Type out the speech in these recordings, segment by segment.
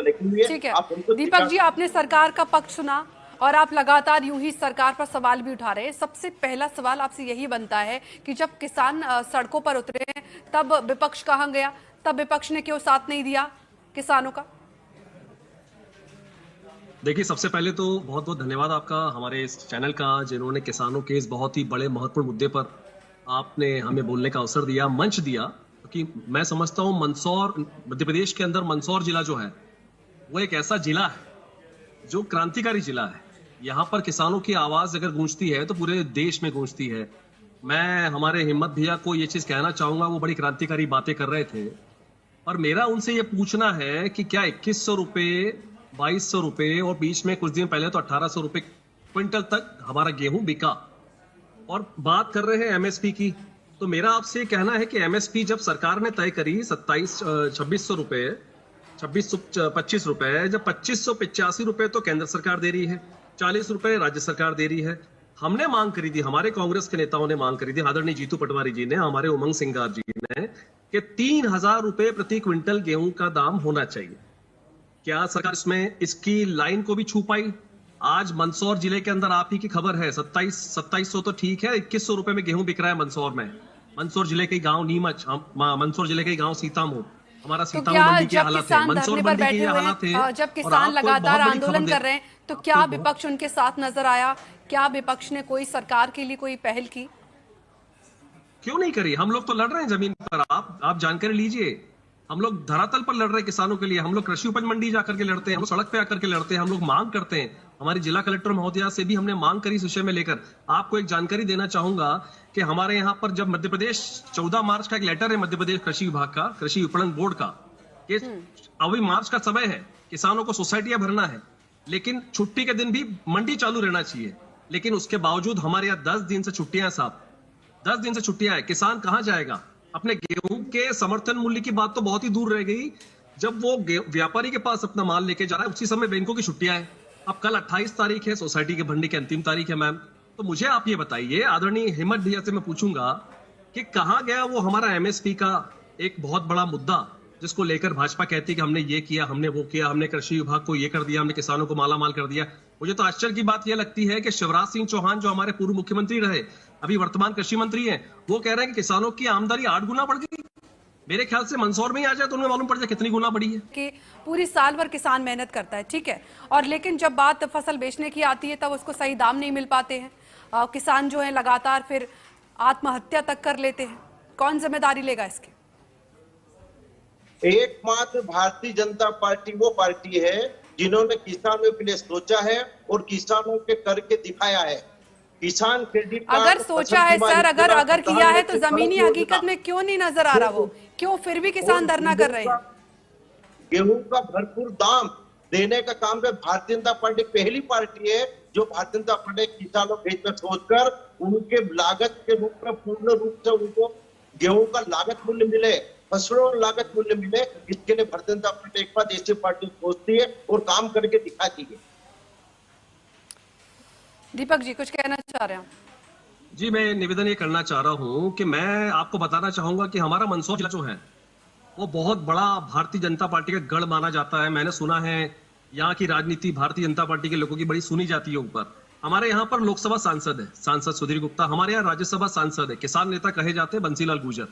लेकिन ये ठीक है आप उनको दीपक जी, आपने सरकार का पक्ष सुना और आप लगातार यूं ही सरकार पर सवाल भी उठा रहे हैं। सबसे पहला सवाल आपसे यही बनता है कि जब किसान सड़कों पर उतरे तब विपक्ष कहां गया? तब विपक्ष ने क्यों साथ नहीं दिया किसानों का? देखिए, सबसे पहले तो बहुत बहुत धन्यवाद आपका हमारे इस चैनल का, जिन्होंने किसानों के इस बहुत ही बड़े महत्वपूर्ण मुद्दे पर आपने हमें बोलने का अवसर दिया, मंच दिया। क्योंकि मैं समझता हूं मंदसौर, मध्य प्रदेश के अंदर मंदसौर जिला जो है वो एक ऐसा जिला है जो क्रांतिकारी जिला है। यहाँ पर किसानों की आवाज अगर गूंजती है तो पूरे देश में गूंजती है। मैं हमारे हिम्मत भैया को ये चीज कहना चाहूंगा, वो बड़ी क्रांतिकारी बातें कर रहे थे और मेरा उनसे ये पूछना है कि क्या 2100 रुपए, 2200 रुपए और बीच में कुछ दिन पहले तो 1800 रुपए क्विंटल तक हमारा गेहूं बिका, और बात कर रहे हैं एमएसपी की। तो मेरा आपसे कहना है कि एमएसपी जब सरकार ने तय करी 2600 रुपए, 25 रुपए, जब 2585 रुपए तो केंद्र सरकार दे रही है, 40 रुपए राज्य सरकार दे रही है। हमने मांग करी थी, हमारे कांग्रेस के नेताओं ने मांग करी थी, आदरणीय जीतू पटवारी जी ने, हमारे उमंग सिंगार जी ने, कि 3000 रुपए प्रति क्विंटल गेहूं का दाम होना चाहिए। क्या सरकार इसमें इसकी लाइन को भी छू पाई? आज मंदसौर जिले के अंदर आप ही की खबर है 2700 तो ठीक है, 2100 रुपए में गेहूं बिक रहा है मंदसौर में। मंदसौर जिले के गांव नीमच, मंदसौर जिले के गांव सीतामऊ, हमारा तो सीतामऊ क्या मंडी के जब हालात है, किसान मंदसौर धरने पर मंडी के बैठे ये हुए हालात है। हैं, जब और किसान आपको एक लगातार बहुत बड़ी खबर आंदोलन दे, कर रहे हैं, तो क्या विपक्ष उनके साथ नजर आया? क्या विपक्ष ने कोई सरकार के लिए कोई पहल की? क्यों नहीं करी? हम लोग तो लड़ रहे हैं जमीन पर, आप जानकारी लीजिए। हम लोग धरातल पर लड़ रहे हैं किसानों के लिए। हम लोग कृषि उपज मंडी जाकर के लड़ते हैं, हम लोग सड़क पे आकर के लड़ते हैं, हम लोग मांग करते हैं। हमारी जिला कलेक्टर महोदया से भी हमने मांग करी इस विषय में लेकर। आपको एक जानकारी देना चाहूंगा कि हमारे यहाँ पर जब मध्य प्रदेश 14 मार्च का एक लेटर है मध्य प्रदेश कृषि विभाग का, कृषि विपणन बोर्ड का, कि अभी मार्च का समय है, किसानों को सोसाइटियां भरना है, लेकिन छुट्टी के दिन भी मंडी चालू रहना चाहिए। लेकिन उसके बावजूद हमारे यहाँ 10 दिन से छुट्टियां हैं साहब, 10 दिन से छुट्टियां हैं। किसान कहां जाएगा? अपने गेहूं के समर्थन मूल्य की बात तो बहुत ही दूर रह गई, जब वो व्यापारी के पास अपना माल लेके जा रहा है उसी समय बैंकों की छुट्टियां हैं। अब कल 28 तारीख है, सोसाइटी के भरने की अंतिम तारीख है मैम। तो मुझे आप ये बताइए, आदरणीय हिम्मत भैया से मैं पूछूंगा कि कहां गया वो हमारा एमएसपी का एक बहुत बड़ा मुद्दा, जिसको लेकर भाजपा कहती है कि हमने ये किया, हमने वो किया, हमने कृषि विभाग को ये कर दिया, हमने किसानों को माला माल कर दिया। मुझे तो आश्चर्य की बात यह लगती है कि शिवराज सिंह चौहान, जो हमारे पूर्व मुख्यमंत्री रहे, अभी वर्तमान कृषि मंत्री हैं, वो कह रहे हैं कि किसानों की आमदनी 8 गुना बढ़ गई। मेरे ख्याल से मंदसौर में ही आ जाए तो उन्हें मालूम पड़ जाए कितनी गुना बढ़ी है। कि पूरी साल भर किसान मेहनत करता है, ठीक है, और लेकिन जब बात फसल बेचने की आती है तब उसको सही दाम नहीं मिल पाते हैं। किसान जो है लगातार फिर आत्महत्या तक कर लेते हैं। कौन जिम्मेदारी लेगा इसकी? एकमात्र भारतीय जनता पार्टी वो पार्टी है जिन्होंने किसानों के लिए सोचा है और किसानों के करके दिखाया है। किसान क्रेडिट अगर सोचा है सर, अगर किया है तो जमीनी हकीकत में क्यों नहीं नजर आ रहा? वो क्यों फिर भी किसान धरना कर रहे हैं? गेहूं का भरपूर दाम देने का काम में भारतीय जनता पार्टी पहली पार्टी है जो भारतीय जनता पार्टी किसानों के हित में सोचकर उनके लागत के रूप में पूर्ण रूप से उनको गेहूं का लागत मूल्य मिले, फसलों लागत मूल्य मिले, इसके लिए भारतीय जनता पार्टी एक बार ऐसी पार्टी सोचती है और काम करके दिखाती है। दीपक जी कुछ कहना चाह रहे हैं? जी, मैं निवेदन ये करना चाह रहा हूं कि मैं आपको बताना चाहूंगा कि हमारा मंदसौर जिला जो है वो बहुत बड़ा भारतीय जनता पार्टी का गढ़ माना जाता है। मैंने सुना है यहाँ की राजनीति भारतीय जनता पार्टी के लोगों की बड़ी सुनी जाती है ऊपर। हमारे यहाँ पर लोकसभा सांसद है, सांसद सुधीर गुप्ता, हमारे यहाँ राज्यसभा सांसद है, किसान नेता कहे जाते हैं बंसीलाल गुर्जर,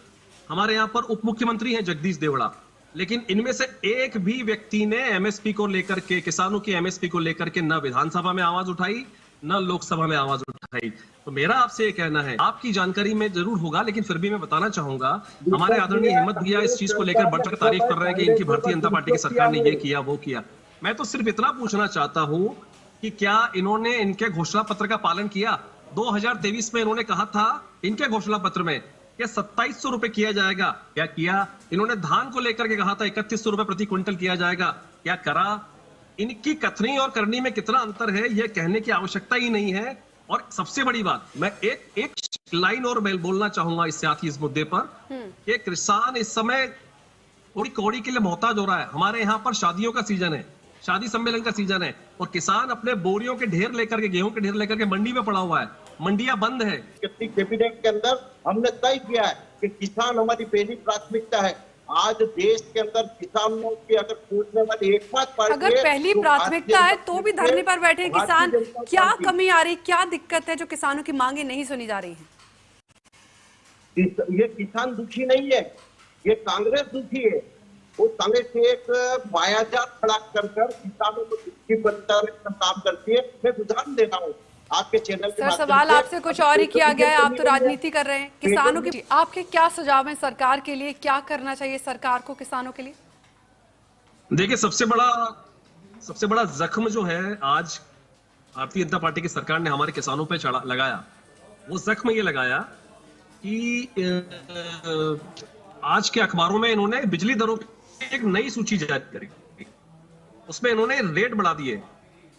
हमारे यहाँ पर उप मुख्यमंत्री हैं जगदीश देवड़ा। लेकिन इनमें से एक भी व्यक्ति ने एमएसपी को लेकर के, किसानों की एमएसपी को लेकर के न विधानसभा में आवाज उठाई, न लोकसभा में आवाज उठाई। तो मेरा आपसे ये कहना है, आपकी जानकारी में जरूर होगा लेकिन फिर भी मैं बताना चाहूंगा, हमारे आदरणीय हिम्मत भैया इस चीज को लेकर बढ़कर तारीफ कर रहे हैं कि इनकी भारतीय जनता पार्टी की सरकार ने ये किया वो किया। मैं तो सिर्फ इतना पूछना चाहता हूं कि क्या इन्होंने इनके घोषणा पत्र का पालन किया? 2023 में इन्होंने कहा था इनके घोषणा पत्र में कि 2700 रुपए किया जाएगा, क्या किया? इन्होंने धान को लेकर के कहा था 3100 रुपए प्रति क्विंटल किया जाएगा, क्या करा? इनकी कथनी और करनी में कितना अंतर है यह कहने की आवश्यकता ही नहीं है। और सबसे बड़ी बात, मैं एक लाइन और मैं बोलना चाहूंगा इससे आती इस मुद्दे पर कि किसान इस समय थोड़ी कौड़ी के लिए मोहताज हो रहा है। हमारे यहाँ पर शादियों का सीजन है, शादी सम्मेलन का सीजन है और किसान अपने बोरियों के ढेर लेकर के, गेहूं के ढेर लेकर के मंडी में पड़ा हुआ है, मंडियां बंद है। कैबिनेट के अंदर हमने तय किया है कि किसान हमारी पहली प्राथमिकता है, आज देश के अंदर किसानों की अगर पूछने वाली एकमात्र पार्टी अगर है, पहली तो प्राथमिकता है भारतीय तो भी जनता धरने पर बैठे हैं भारतीय किसान, जनता क्या पार्टी। कमी आ रही, क्या दिक्कत है जो किसानों की मांगे नहीं सुनी जा रही है? ये किसान दुखी नहीं है, ये कांग्रेस दुखी है। वो कांग्रेस एक मायाजाल खड़ा कर किसानों को दुखी बनकर काम करती है। मैं उदाहरण दे रहा हूँ आपके चैनल के सर, माध्यम सवाल से। आपसे कुछ और ही किया गया है, आप तो राजनीति कर रहे हैं। किसानों की की आपके क्या सुझाव हैं सरकार के लिए, क्या करना चाहिए सरकार को किसानों के लिए? देखिए, सबसे बड़ा जख्म जो है आज भारतीय जनता पार्टी की सरकार ने हमारे किसानों पे लगाया, वो जख्म ये लगाया कि आज के अखबारों में इन्होंने बिजली दरों की एक नई सूची जारी करी। उसमें इन्होंने रेट बढ़ा दिए,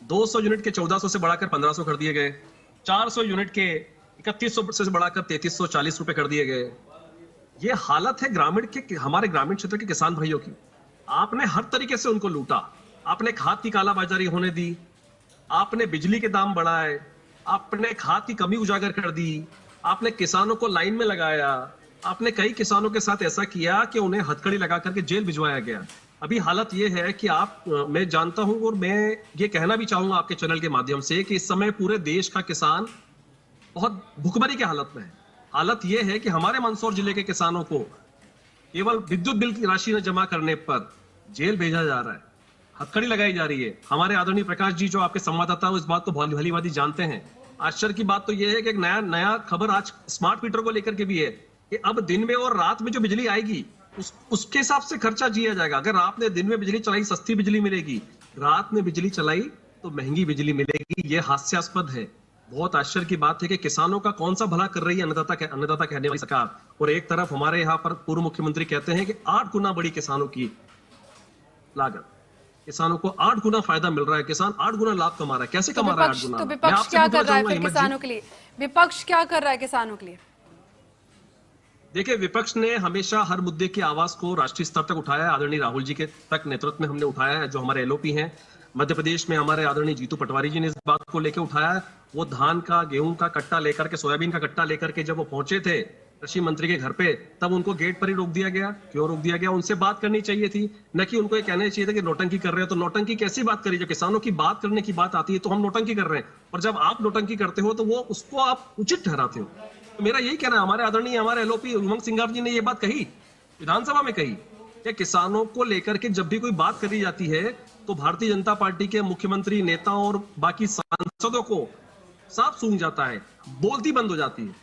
200 यूनिट के 1400 से बढ़ाकर 1500 कर दिए गए, 400 यूनिट के 3100 से बढ़ाकर 3340 रुपए कर दिए गए। ये हालत है हमारे ग्रामीण क्षेत्र के किसान भाइयों की। आपने हर तरीके से उनको लूटा, आपने खाद की कालाबाजारी होने दी, आपने बिजली के दाम बढ़ाए, आपने खाद की कमी उजागर कर दी, आपने किसानों को लाइन में लगाया, आपने कई किसानों के साथ ऐसा किया कि उन्हें हथकड़ी लगा करके जेल भिजवाया गया। अभी हालत यह है कि मैं जानता हूं और मैं ये कहना भी चाहूंगा आपके चैनल के माध्यम से कि इस समय पूरे देश का किसान बहुत भुखमरी की हालत में है। हालत यह है कि हमारे मंदसौर जिले के किसानों को केवल विद्युत बिल की राशि न जमा करने पर जेल भेजा जा रहा है, हथकड़ी लगाई जा रही है। हमारे आदरणीय प्रकाश जी जो आपके संवाददाता हैं, इस बात को भली भांति जानते हैं। आश्चर्य की बात तो यह है कि एक नया खबर आज स्मार्ट मीटर को लेकर के भी है कि अब दिन में और रात में जो बिजली आएगी उसके हिसाब से खर्चा जिया जाएगा। अगर आपने दिन में बिजली चलाई सस्ती बिजली मिलेगी, रात में बिजली चलाई तो महंगी बिजली मिलेगी। यह हास्यास्पद है। बहुत आश्चर्य की बात है कि किसानों का कौन सा भला कर रही है अन्नदाता कहने वाली सरकार, और एक तरफ हमारे यहाँ पर पूर्व मुख्यमंत्री कहते हैं कि 8 गुना बड़ी किसानों की लागत, किसानों को 8 गुना फायदा मिल रहा है, किसान 8 गुना लाभ कमा रहा है। कैसे कमा रहा है 8 गुना? तो विपक्ष क्या कर रहा है फिर किसानों के लिए? विपक्ष क्या कर रहा है किसानों के लिए? देखिए, विपक्ष ने हमेशा हर मुद्दे की आवाज को राष्ट्रीय स्तर तक उठाया है। आदरणीय राहुल जी के तक नेतृत्व में हमने उठाया है। जो हमारे एलओपी हैं मध्य प्रदेश में, हमारे आदरणीय जीतू पटवारी जी ने इस बात को लेकर उठाया है। वो धान का, गेहूं का कट्टा लेकर के, सोयाबीन का कट्टा लेकर के जब वो पहुंचे थे कृषि मंत्री के घर पे, तब उनको गेट पर ही रोक दिया गया। क्यों रोक दिया गया? उनसे बात करनी चाहिए थी, न कि उनको ये कहना चाहिए था कि नौटंकी कर रहे हो। तो नौटंकी कैसी बात करी? जब किसानों की बात करने की बात आती है तो हम नौटंकी कर रहे हैं, और जब आप नौटंकी करते हो तो वो उसको आप उचित ठहराते हो। तो मेरा यही कहना है, हमारे आदरणीय हमारे एलओपी उमंग सिंगार जी ने ये बात कही, विधानसभा में कही कि किसानों को लेकर के जब भी कोई बात करी जाती है तो भारतीय जनता पार्टी के मुख्यमंत्री, नेताओं और बाकी सांसदों को साफ सूंघ जाता है, बोलती बंद हो जाती है।